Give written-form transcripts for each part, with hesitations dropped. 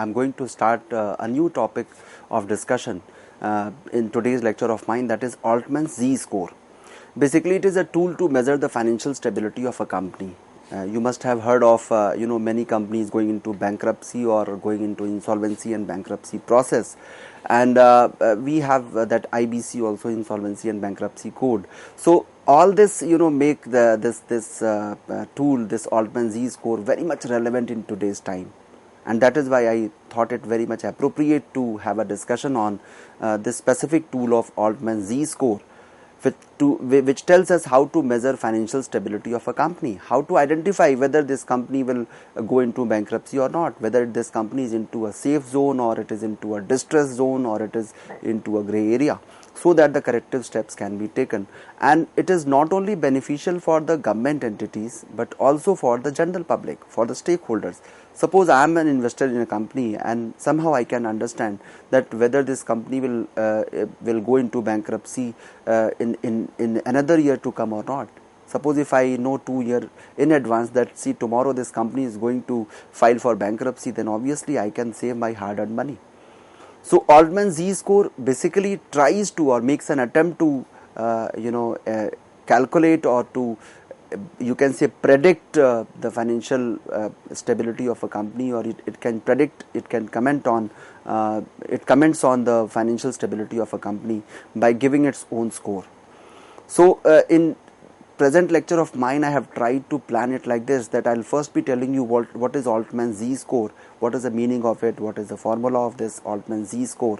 I'm going to start a new topic of discussion in today's lecture of mine, that is Altman's Z-score. Basically, it is a tool to measure the financial stability of a company. You must have heard of many companies going into bankruptcy or going into insolvency and bankruptcy process, and we have that IBC also, insolvency and bankruptcy code. So all this make this tool, this Altman Z-score, very much relevant in today's time, and that is why I thought it very much appropriate to have a discussion on this specific tool of Altman Z-score, which tells us how to measure financial stability of a company, how to identify whether this company will go into bankruptcy or not, whether this company is into a safe zone or it is into a distress zone or it is into a gray area, so that the corrective steps can be taken. And it is not only beneficial for the government entities but also for the general public, for the stakeholders. Suppose I am an investor in a company and somehow I can understand that whether this company will go into bankruptcy in another year to come or not. Suppose if I know 2 years in advance that tomorrow this company is going to file for bankruptcy, then obviously I can save my hard-earned money. So Altman Z-score basically tries to, or makes an attempt to calculate or to you can say predict the financial stability of a company, or it can predict, it can comment on it comments on the financial stability of a company by giving its own score. So in present lecture of mine, I have tried to plan it like this, that I'll first be telling you what is Altman Z-score, what is the meaning of it, what is the formula of this Altman Z-score.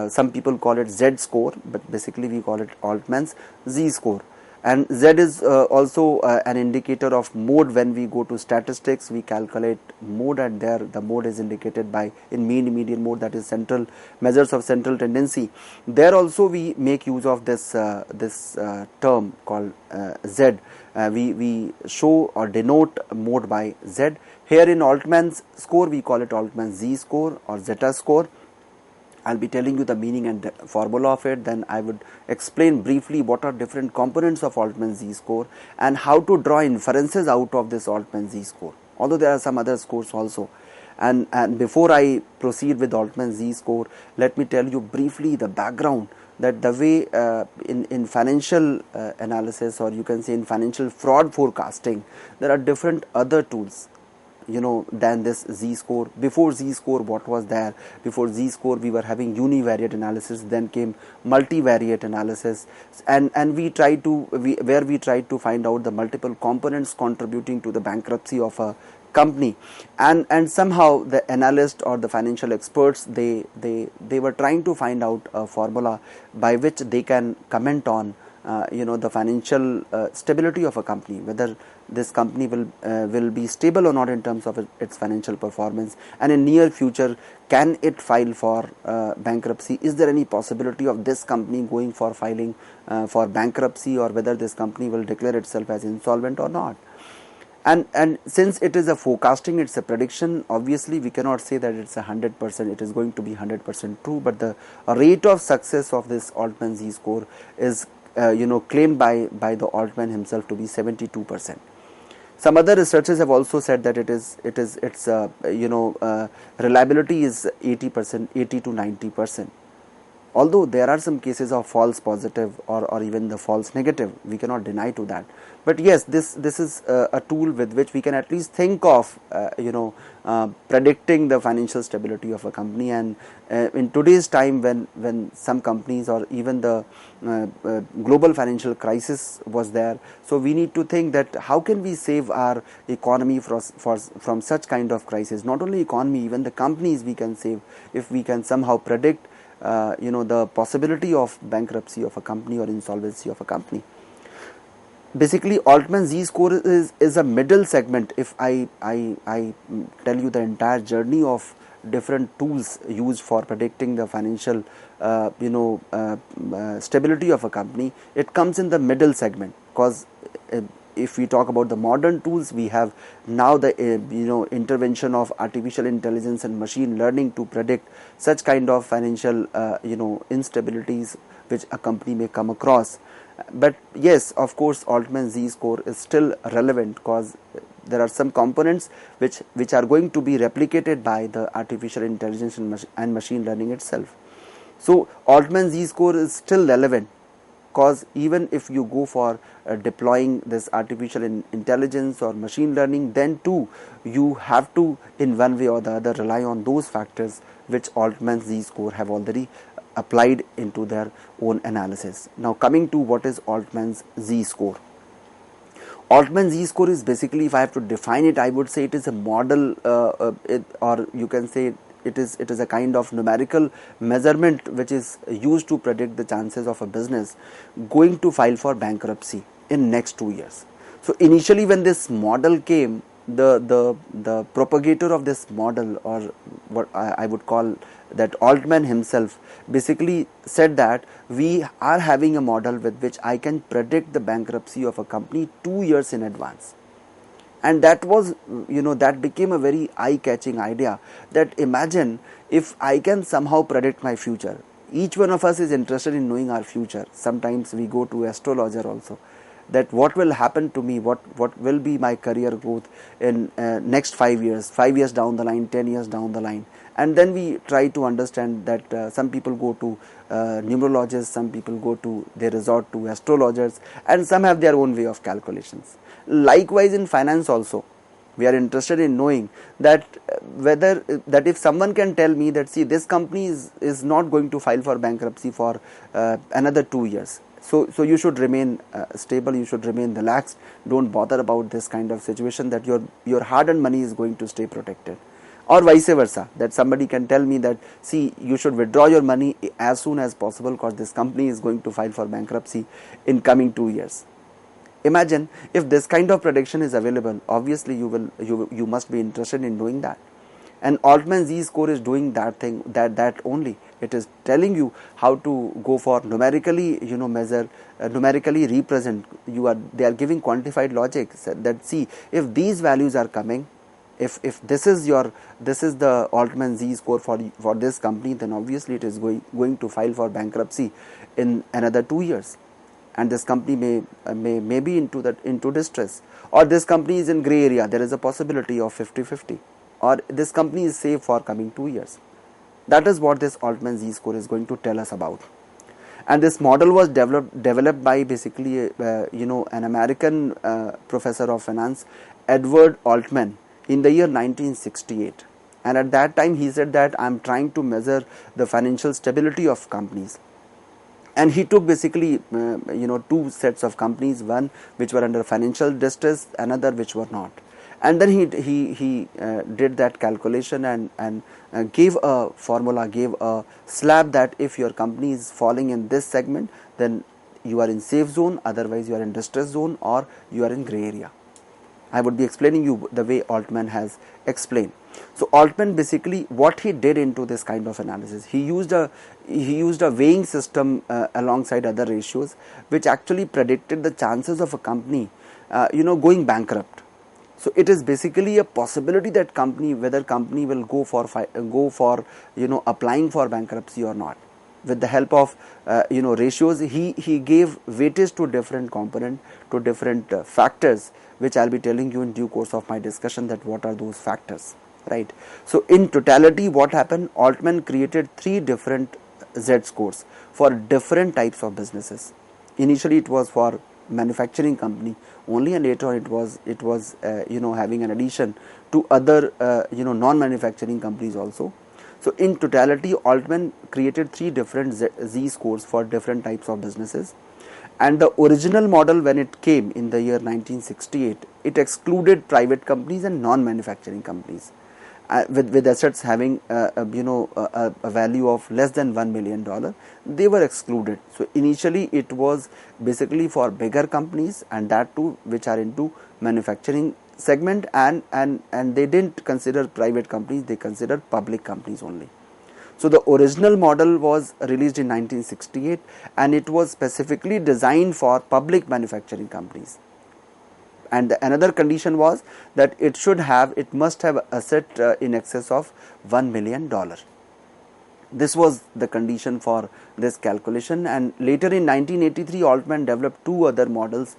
Some people call it Z-score, but basically we call it Altman's Z-score. And Z is also an indicator of mode. When we go to statistics, we calculate mode, and there the mode is indicated by in mean, median mode, that is central measures of central tendency. There also we make use of this term called Z. We show or denote mode by Z. Here in Altman's score, we call it Altman's Z-score or Zeta score. I'll be telling you the meaning and the formula of it. Then I would explain briefly what are different components of Altman Z-score and how to draw inferences out of this Altman Z-score, although there are some other scores also. And before I proceed with Altman Z-score, let me tell you briefly the background, that the way in financial analysis, or you can say in financial fraud forecasting, there are different other tools than this Z-score. Before Z-score, what was there? Before Z-score, we were having univariate analysis, then came multivariate analysis, and we tried to find out the multiple components contributing to the bankruptcy of a company, and somehow the analyst or the financial experts, they were trying to find out a formula by which they can comment on the financial stability of a company, whether this company will be stable or not in terms of its financial performance, and in near future, can it file for bankruptcy? Is there any possibility of this company going for filing for bankruptcy, or whether this company will declare itself as insolvent or not? And since it is a forecasting, it's a prediction, obviously we cannot say that it's 100%, it is going to be 100% true, but the rate of success of this Altman Z-score is claimed by the Altman himself to be 72%. Some other researchers have also said that its reliability is 80%, 80 to 90%. Although there are some cases of false positive or even the false negative, we cannot deny to that. But yes, this is a tool with which we can at least think of predicting the financial stability of a company. And in today's time, when some companies or even the global financial crisis was there, so we need to think that how can we save our economy from such kind of crisis. Not only economy, even the companies we can save if we can somehow predict the possibility of bankruptcy of a company or insolvency of a company. Basically, Altman Z-score is a middle segment. If I tell you the entire journey of different tools used for predicting the financial stability of a company, it comes in the middle segment, because if we talk about the modern tools, we have now the intervention of artificial intelligence and machine learning to predict such kind of financial instabilities which a company may come across. But yes, of course, Altman Z-score is still relevant, because there are some components which are going to be replicated by the artificial intelligence and machine learning itself. So Altman Z-score is still relevant, because even if you go for deploying this artificial intelligence or machine learning, then too you have to in one way or the other rely on those factors which Altman Z-score have already applied into their own analysis. Now coming to what is Altman's Z-score. Altman Z-score is basically, if I have to define it, I would say it is a model, or you can say it is a kind of numerical measurement which is used to predict the chances of a business going to file for bankruptcy in next 2 years. So initially when this model came, the propagator of this model, or what I would call that Altman himself, basically said that we are having a model with which I can predict the bankruptcy of a company 2 years in advance. And that was, that became a very eye-catching idea, that imagine if I can somehow predict my future. Each one of us is interested in knowing our future. Sometimes we go to astrologer also, that what will happen to me, what will be my career growth in next 5 years, 5 years down the line, 10 years down the line. And then we try to understand that some people go to numerologists, some people they resort to astrologers, and some have their own way of calculations. Likewise in finance also, we are interested in knowing that that if someone can tell me that, see, this company is not going to file for bankruptcy for another 2 years. So you should remain stable, you should remain relaxed, don't bother about this kind of situation, that your hard-earned money is going to stay protected. Or vice versa, that somebody can tell me that, see, you should withdraw your money as soon as possible because this company is going to file for bankruptcy in coming 2 years. Imagine if this kind of prediction is available, obviously you must be interested in doing that. And Altman Z-score is doing that thing, that only. It is telling you how to go for numerically, measure, numerically represent. They are giving quantified logic that, see, if these values are coming, if this is the Altman Z-score for this company, then obviously it is going to file for bankruptcy in another 2 years. And this company may be into distress, or this company is in gray area, there is a possibility of 50-50, or this company is safe for coming 2 years. That is what this Altman Z-score is going to tell us about. And this model was developed by basically an American professor of finance, Edward Altman, in the year 1968. And at that time he said that I am trying to measure the financial stability of companies. And he took basically, 2 sets of companies, one which were under financial distress, another which were not. And then he did that calculation and gave a formula, gave a slab that if your company is falling in this segment, then you are in safe zone, otherwise you are in distress zone, or you are in gray area. I would be explaining you the way Altman has explained. So Altman basically, what he did into this kind of analysis, he used a weighing system alongside other ratios, which actually predicted the chances of a company going bankrupt. So it is basically a possibility that whether company will go for applying for bankruptcy or not. With the help of ratios, he gave weightage to different component, to different factors, which I'll be telling you in due course of my discussion, that what are those factors, right? So in totality, what happened? Altman created 3 different Z-scores for different types of businesses. Initially it was for manufacturing company only, and later on it was having an addition to other non-manufacturing companies also. So in totality, Altman created 3 different Z-scores for different types of businesses. And the original model, when it came in the year 1968, it excluded private companies and non-manufacturing companies with assets having a value of less than $1 million. They were excluded. So initially it was basically for bigger companies, and that too which are into manufacturing segment, and they didn't consider private companies, they considered public companies only. So the original model was released in 1968, and it was specifically designed for public manufacturing companies. And another condition was that it must have asset in excess of $1 million. This was the condition for this calculation, and later in 1983 Altman developed two other models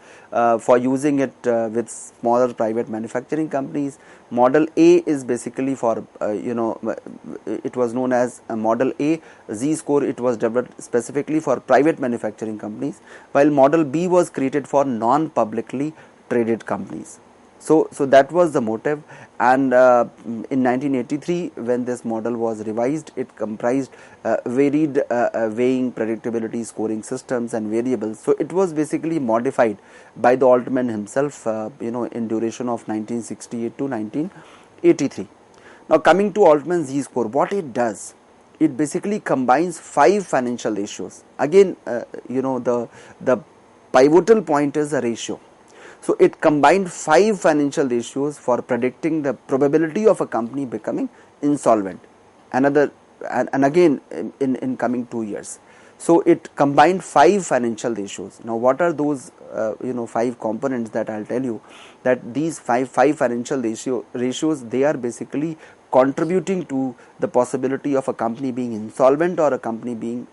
for using it with smaller private manufacturing companies. Model A is basically for it was known as Model A Z-score. It was developed specifically for private manufacturing companies, while Model B was created for non-publicly traded companies. So that was the motive, and in 1983 when this model was revised, it comprised varied weighing, predictability, scoring systems and variables. So it was basically modified by the Altman himself in duration of 1968 to 1983. Now coming to Altman Z-score, what it does, it basically combines 5 financial ratios. Again the pivotal point is a ratio. So it combined 5 financial ratios for predicting the probability of a company becoming insolvent. And again in coming 2 years. So it combined 5 financial ratios. Now what are those 5 components that I'll tell you? That these five financial ratios, they are basically contributing to the possibility of a company being insolvent or a company being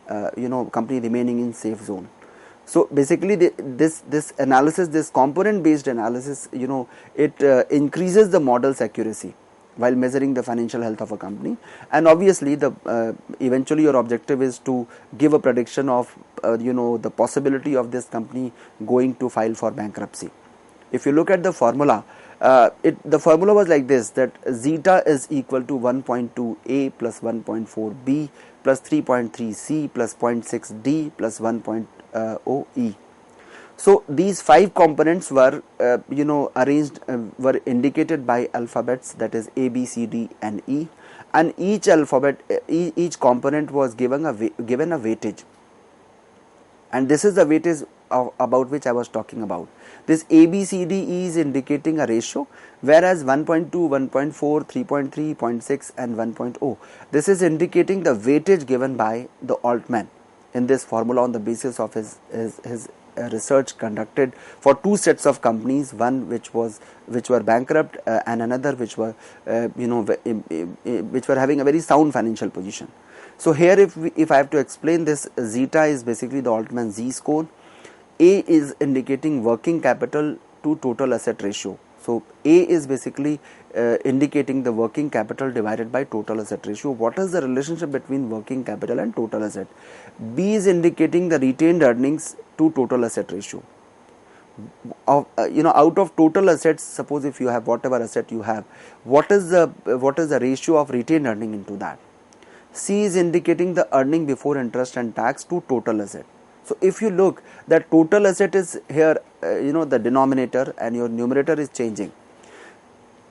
company remaining in safe zone. So basically this analysis, this component based analysis, it increases the model's accuracy while measuring the financial health of a company, and obviously the eventually your objective is to give a prediction of the possibility of this company going to file for bankruptcy. If you look at the formula, the formula was like this, that zeta is equal to 1.2 A plus 1.4 B plus 3.3 C plus 0.6 D plus 1.0 E. So these 5 components were arranged, were indicated by alphabets, that is A, B, C, D and E, and each alphabet, each component was given a weightage, and this is the weightage about which I was talking about. This A, B, C, D, E is indicating a ratio, whereas 1.2, 1.4, 3.3, 0.6 and 1.0, this is indicating the weightage given by the Altman in this formula on the basis of his research conducted for 2 sets of companies, one which were bankrupt and another which were which were having a very sound financial position. So here if I have to explain this, zeta is basically the Altman Z-score. A is indicating working capital to total asset ratio. So A is basically indicating the working capital divided by total asset ratio. What is the relationship between working capital and total asset? B is indicating the retained earnings to total asset ratio. Out of total assets, suppose if you have whatever asset you have, what is the ratio of retained earning into that? C is indicating the earning before interest and tax to total asset. So if you look, that total asset is here, the denominator, and your numerator is changing.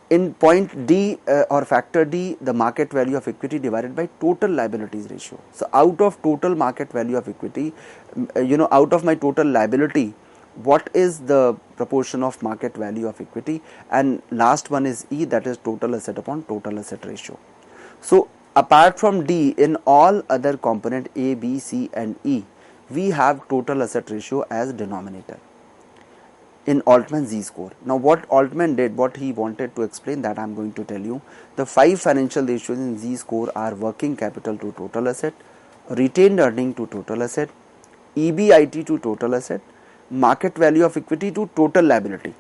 In point D or factor D, the market value of equity divided by total liabilities ratio. So out of total market value of equity, out of my total liability, what is the proportion of market value of equity? And last one is E, that is total asset upon total asset ratio. So apart from D, in all other component A, B, C and E, we have total asset ratio as denominator in Altman Z-score. Now what Altman did, what he wanted to explain, that I am going to tell you. The 5 financial ratios in Z-score are working capital to total asset, retained earning to total asset, EBIT to total asset, market value of equity to total liability.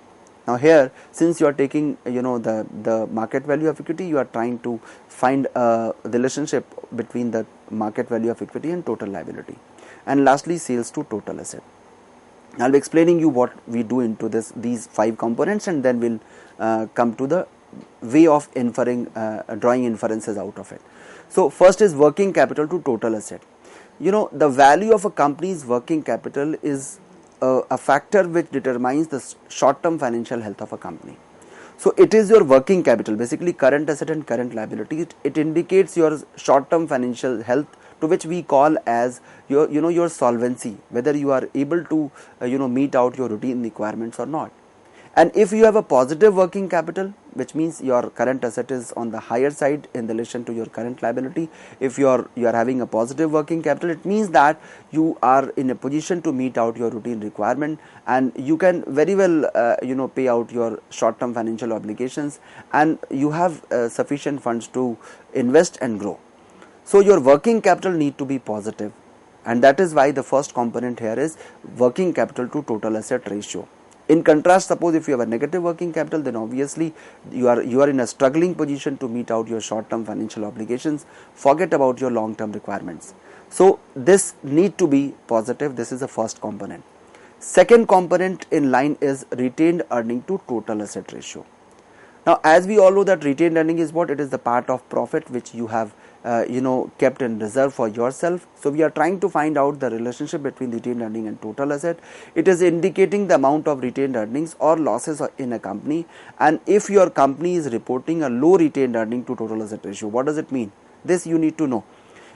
Now here, since you are taking the market value of equity, you are trying to find a relationship between the market value of equity and total liability. And lastly, sales to total asset. I'll be explaining you what we do into these 5 components, and then we'll come to the way of inferring, drawing inferences out of it. So first is working capital to total asset. The value of a company's working capital is a factor which determines the short-term financial health of a company. So it is your working capital, basically current asset and current liability. It indicates your short-term financial health, to which we call as your solvency, whether you are able to meet out your routine requirements or not. And if you have a positive working capital, which means your current asset is on the higher side in relation to your current liability, if you are having a positive working capital, it means that you are in a position to meet out your routine requirement, and you can very well pay out your short term financial obligations, and you have sufficient funds to invest and grow. So your working capital need to be positive, and that is why the first component here is working capital to total asset ratio. In contrast, suppose if you have a negative working capital, then obviously you are in a struggling position to meet out your short term financial obligations. Forget about your long term requirements. So this need to be positive. This is the first component. Second component in line is retained earning to total asset ratio. Now, as we all know that retained earning is what? It is the part of profit which you have kept in reserve for yourself. So we are trying to find out the relationship between retained earning and total asset. It is indicating the amount of retained earnings or losses in a company, and if your company is reporting a low retained earning to total asset ratio, what does it mean? This you need to know.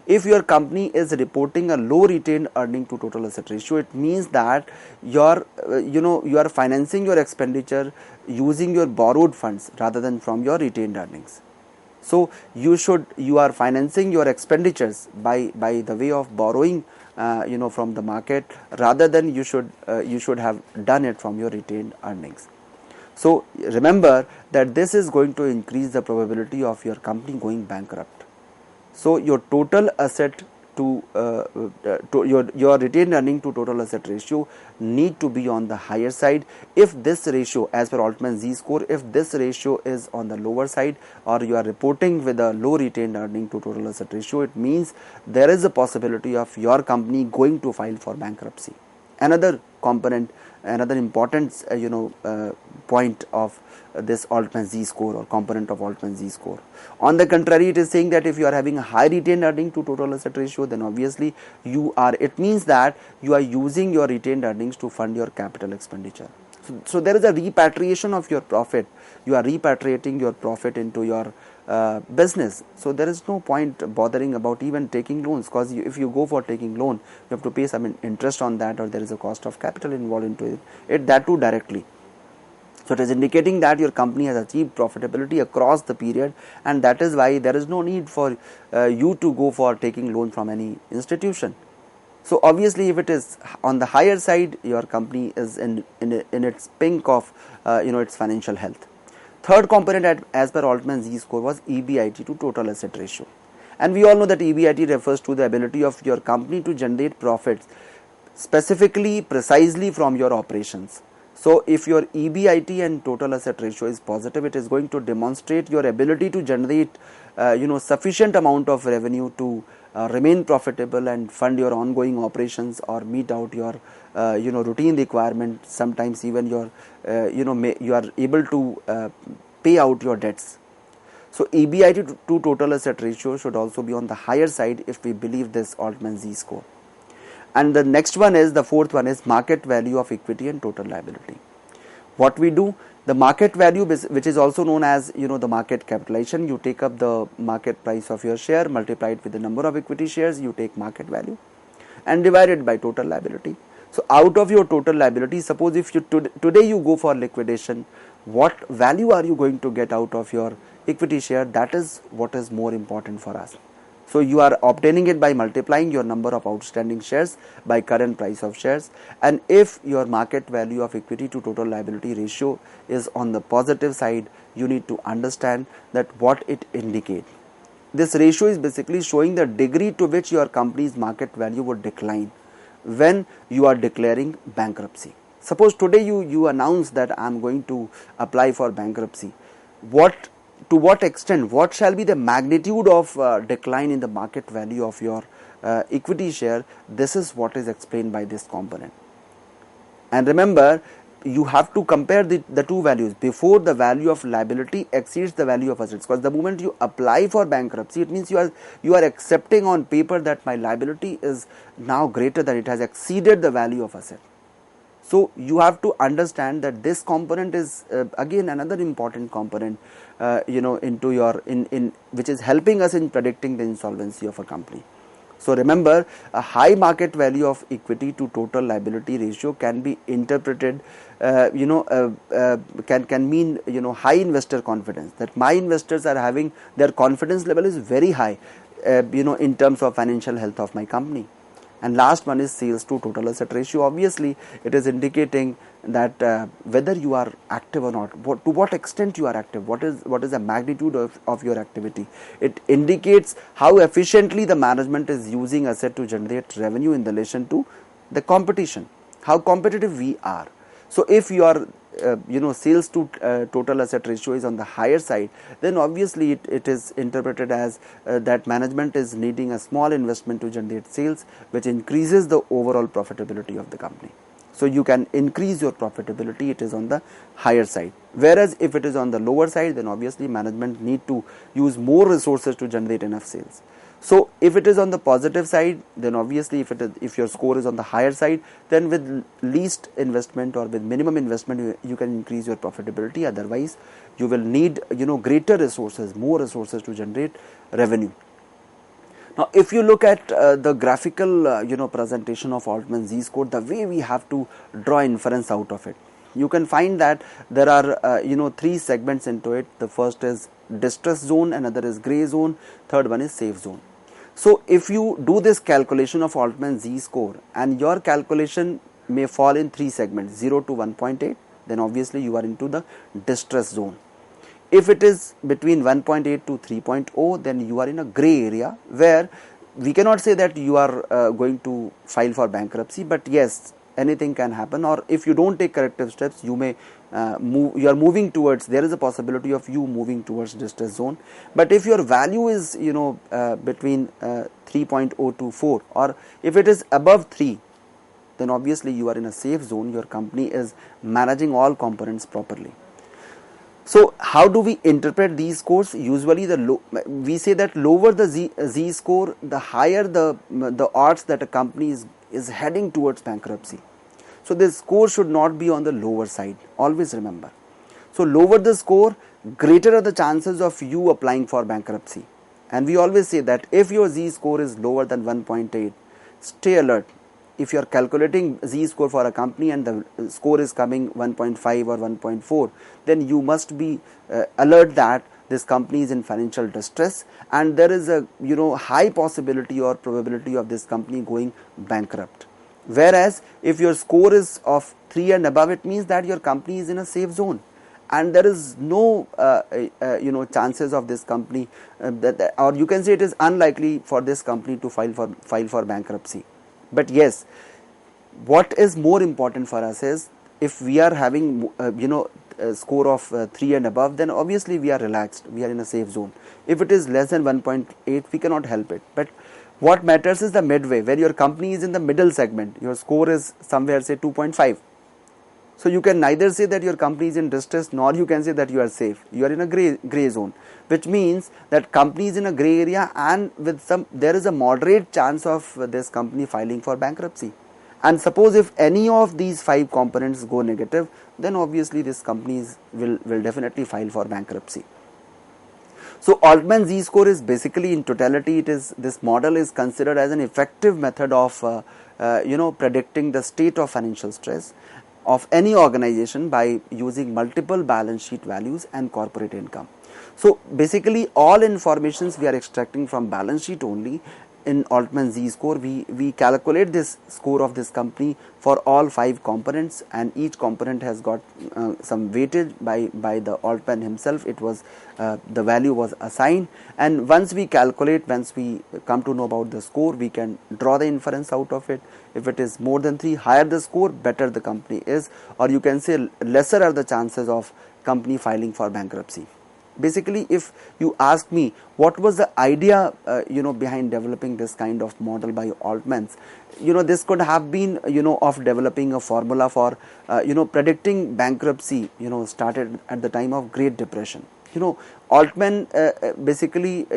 If your company is reporting a low retained earning to total asset ratio, it means that you are financing your expenditure using your borrowed funds rather than from your retained earnings. So you are financing your expenditures by the way of borrowing from the market, rather than you should have done it from your retained earnings. So remember that this is going to increase the probability of your company going bankrupt. So your total asset to your retained earning to total asset ratio need to be on the higher side. If this ratio, as per Altman Z-score, if this ratio is on the lower side, or you are reporting with a low retained earning to total asset ratio, it means there is a possibility of your company going to file for bankruptcy. Another component, another important point of this Altman Z-score, or component of Altman Z-score. On the contrary, it is saying that if you are having a high retained earning to total asset ratio, then obviously it means that you are using your retained earnings to fund your capital expenditure. So there is a repatriation of your profit. You are repatriating your profit into your business. So there is no point bothering about even taking loans, because if you go for taking loan, you have to pay some interest on that, or there is a cost of capital involved into it, that too directly. So it is indicating that your company has achieved profitability across the period, and that is why there is no need for you to go for taking loan from any institution. So obviously, if it is on the higher side, your company is in its pink of its financial health. Third component as per Altman Z-score was EBIT to total asset ratio, and we all know that EBIT refers to the ability of your company to generate profits specifically, precisely from your operations. So if your EBIT and total asset ratio is positive, it is going to demonstrate your ability to generate sufficient amount of revenue to remain profitable and fund your ongoing operations, or meet out your routine requirement. Sometimes even you are able to pay out your debts. So EBIT to total asset ratio should also be on the higher side if we believe this Altman Z-score. And the next one is, the fourth one is market value of equity and total liability. What we do, the market value, which is also known as the market capitalization, you take up the market price of your share, multiply it with the number of equity shares, you take market value and divide it by total liability. So out of your total liability, suppose if you today you go for liquidation, what value are you going to get out of your equity share? That is what is more important for us. So you are obtaining it by multiplying your number of outstanding shares by current price of shares, and if your market value of equity to total liability ratio is on the positive side, you need to understand that what it indicates. This ratio is basically showing the degree to which your company's market value would decline when you are declaring bankruptcy. Suppose today you announce that I am going to apply for bankruptcy. To what extent, what shall be the magnitude of decline in the market value of your equity share? This is what is explained by this component. And remember, you have to compare the two values before the value of liability exceeds the value of assets, because the moment you apply for bankruptcy, it means you are accepting on paper that my liability is now greater than, it has exceeded the value of asset. So you have to understand that this component is again another important component into your which is helping us in predicting the insolvency of a company. So remember, a high market value of equity to total liability ratio can be interpreted can mean high investor confidence, that my investors are having, their confidence level is very high in terms of financial health of my company. And last one is sales to total asset ratio. Obviously, it is indicating that whether you are active or not, to what extent you are active, what is the magnitude of your activity. It indicates how efficiently the management is using asset to generate revenue in relation to the competition, how competitive we are. So if your sales to total asset ratio is on the higher side, then obviously it is interpreted as that management is needing a small investment to generate sales, which increases the overall profitability of the company. So you can increase your profitability, it is on the higher side. Whereas if it is on the lower side, then obviously management need to use more resources to generate enough sales. So if it is on the positive side, then obviously if your score is on the higher side, then with least investment or with minimum investment you can increase your profitability. Otherwise you will need greater resources, more resources to generate revenue. Now if you look at the graphical presentation of Altman Z-score, the way we have to draw inference out of it, you can find that there are three segments into it. The first is distress zone, another is gray zone, third one is safe zone. So if you do this calculation of Altman Z-score and your calculation may fall in three segments, 0 to 1.8, then obviously you are into the distress zone. If it is between 1.8 to 3.0, then you are in a gray area where we cannot say that you are going to file for bankruptcy, but yes, anything can happen. Or if you don't take corrective steps, you may you are moving towards, there is a possibility of you moving towards distress zone. But if your value is between 3.0 to 4, or if it is above 3, then obviously you are in a safe zone. Your company is managing all components properly. So how do we interpret these scores? Usually we say that lower the Z score, the higher the odds that a company is heading towards bankruptcy. So this score should not be on the lower side, always remember. So lower the score, greater are the chances of you applying for bankruptcy. And we always say that if your Z score is lower than 1.8, stay alert. If you are calculating Z score for a company and the score is coming 1.5 or 1.4, then you must be alert that this company is in financial distress and there is a high possibility or probability of this company going bankrupt. Whereas if your score is of 3 and above, it means that your company is in a safe zone and there is no chances of this company or you can say it is unlikely for this company to file for bankruptcy. But yes, what is more important for us is if we are having a score of 3 and above, then obviously we are relaxed, we are in a safe zone. If it is less than 1.8, we cannot help it. But what matters is the midway, where your company is in the middle segment, your score is somewhere say 2.5. So you can neither say that your company is in distress nor you can say that you are safe. You are in a gray zone, which means that company is in a gray area and there is a moderate chance of this company filing for bankruptcy. And suppose if any of these 5 components go negative, then obviously this company will definitely file for bankruptcy. So Altman Z-score is basically, in totality, this model is considered as an effective method of predicting the state of financial stress of any organization by using multiple balance sheet values and corporate income. So basically all informations we are extracting from balance sheet only. In Altman Z-score, we calculate this score of this company for all 5 components, and each component has got some weightage by the Altman himself. It was the value was assigned, and once we come to know about the score, we can draw the inference out of it. If it is more than 3, higher the score, better the company is, or you can say lesser are the chances of company filing for bankruptcy. Basically, if you ask me what was the idea behind developing this kind of model by Altman's, this could have been of developing a formula for predicting bankruptcy, started at the time of Great Depression. Altman basically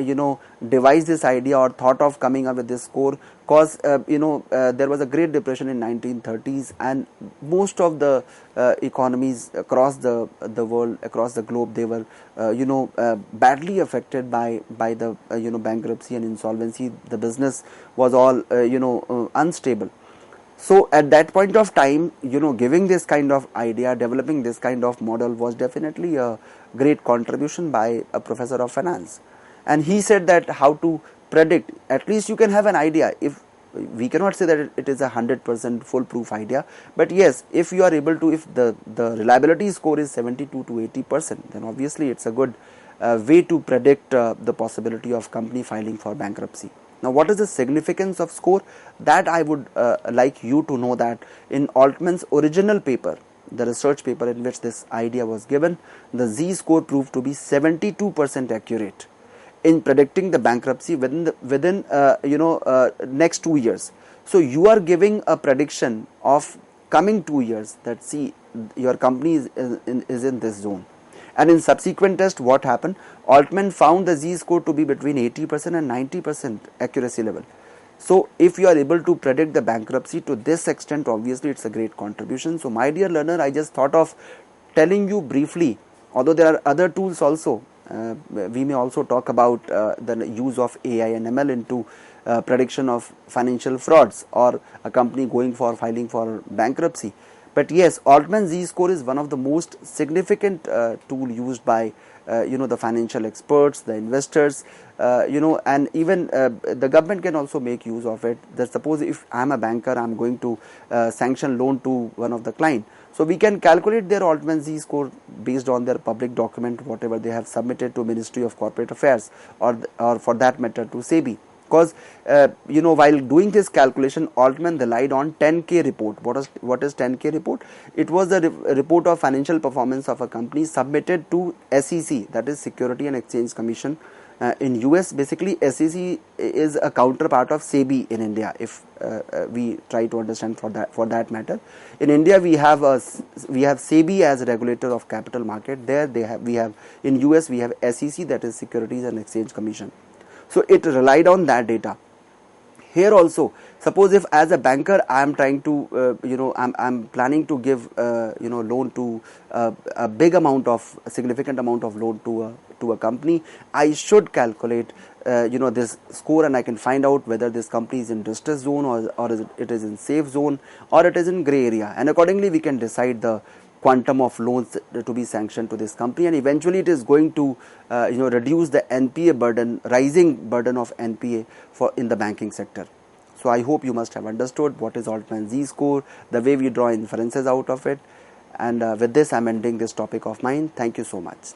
devised this idea or thought of coming up with this score because there was a Great Depression in 1930s, and most of the economies across the world, across the globe, they were badly affected by the bankruptcy and insolvency. The business was all unstable. So at that point of time, giving this kind of idea, developing this kind of model was definitely a great contribution by a professor of finance. And he said that how to predict, at least you can have an idea. If we cannot say that it is a 100% foolproof idea, but yes, if you are able to, if the reliability score is 72 to 80%, then obviously it's a good way to predict the possibility of company filing for bankruptcy. Now, what is the significance of score? That I would like you to know that in Altman's original paper, the research paper in which this idea was given, the Z score proved to be 72% accurate in predicting the bankruptcy within next 2 years. So you are giving a prediction of coming 2 years that see your company is in this zone. And in subsequent test, what happened? Altman found the Z score to be between 80% and 90% accuracy level. So if you are able to predict the bankruptcy to this extent, obviously it's a great contribution. So my dear learner, I just thought of telling you briefly, although there are other tools also. We may also talk about the use of AI and ML into prediction of financial frauds or a company going for filing for bankruptcy. But yes, Altman Z score is one of the most significant tool used by the financial experts, the investors, and even the government can also make use of it. That suppose if I am a banker, I am going to sanction loan to one of the client. So we can calculate their Altman Z score based on their public document, whatever they have submitted to Ministry of Corporate Affairs or for that matter to SEBI. Because while doing this calculation, Altman relied on 10K report. What is 10K report? It was the report of financial performance of a company submitted to SEC, that is Security and Exchange Commission in US. Basically, SEC is a counterpart of SEBI in India. If we try to understand for that matter, in India we have SEBI as a regulator of capital market. There we have in US we have SEC, that is Securities and Exchange Commission. So it relied on that data. Here also, suppose if as a banker I am trying to, I'm planning to give, loan to a significant amount of loan to a company, I should calculate, this score, and I can find out whether this company is in distress zone or it is in safe zone or it is in gray area, and accordingly we can decide the quantum of loans to be sanctioned to this company, and eventually it is going to reduce the NPA burden, rising burden of NPA in the banking sector. So I hope you must have understood what is Altman Z score, the way we draw inferences out of it, and with this I am ending this topic of mine. Thank you so much.